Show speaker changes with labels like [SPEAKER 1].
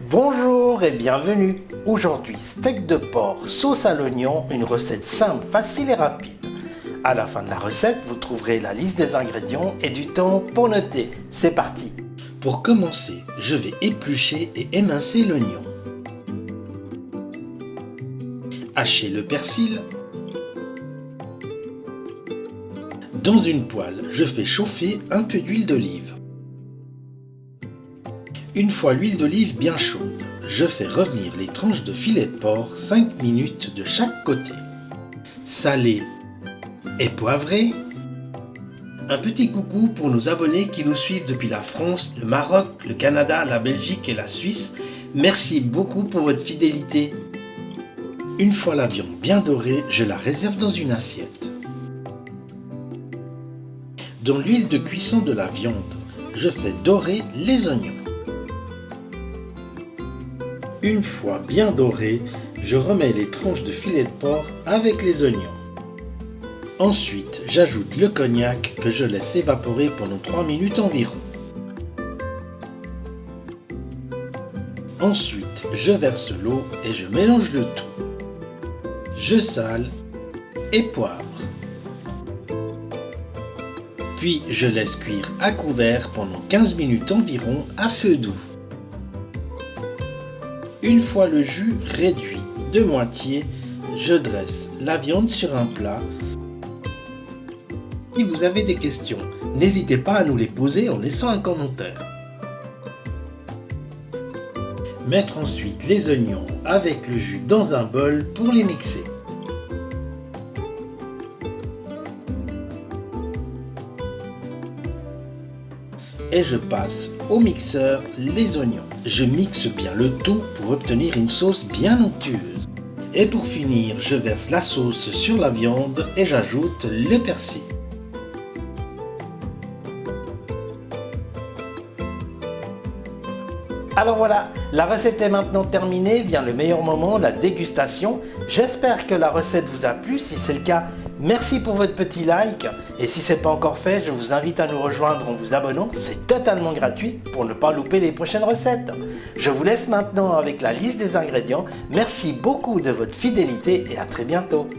[SPEAKER 1] Bonjour et bienvenue. Aujourd'hui, steak de porc, sauce à l'oignon, une recette simple, facile et rapide. À la fin de la recette, vous trouverez la liste des ingrédients et du temps pour noter. C'est parti. Pour commencer, je vais éplucher et émincer l'oignon. Hacher le persil. Dans une poêle, je fais chauffer un peu d'huile d'olive. Une fois l'huile d'olive bien chaude, je fais revenir les tranches de filet de porc 5 minutes de chaque côté. Salé et poivré. Un petit coucou pour nos abonnés qui nous suivent depuis la France, le Maroc, le Canada, la Belgique et la Suisse. Merci beaucoup pour votre fidélité. Une fois la viande bien dorée, je la réserve dans une assiette. Dans l'huile de cuisson de la viande, je fais dorer les oignons. Une fois bien doré, je remets les tranches de filet de porc avec les oignons. Ensuite, j'ajoute le cognac que je laisse évaporer pendant 3 minutes environ. Ensuite, je verse l'eau et je mélange le tout. Je sale et poivre. Puis, je laisse cuire à couvert pendant 15 minutes environ à feu doux. Une fois le jus réduit de moitié, je dresse la viande sur un plat. Si vous avez des questions, n'hésitez pas à nous les poser en laissant un commentaire. Mettre ensuite les oignons avec le jus dans un bol pour les mixer. Et je passe au mixeur les oignons. Je mixe bien le tout pour obtenir une sauce bien onctueuse. Et pour finir, je verse la sauce sur la viande et j'ajoute le persil. Alors voilà, la recette est maintenant terminée, vient le meilleur moment, la dégustation. J'espère que la recette vous a plu, si c'est le cas, merci pour votre petit like. Et si ce n'est pas encore fait, je vous invite à nous rejoindre en vous abonnant, c'est totalement gratuit pour ne pas louper les prochaines recettes. Je vous laisse maintenant avec la liste des ingrédients. Merci beaucoup de votre fidélité et à très bientôt.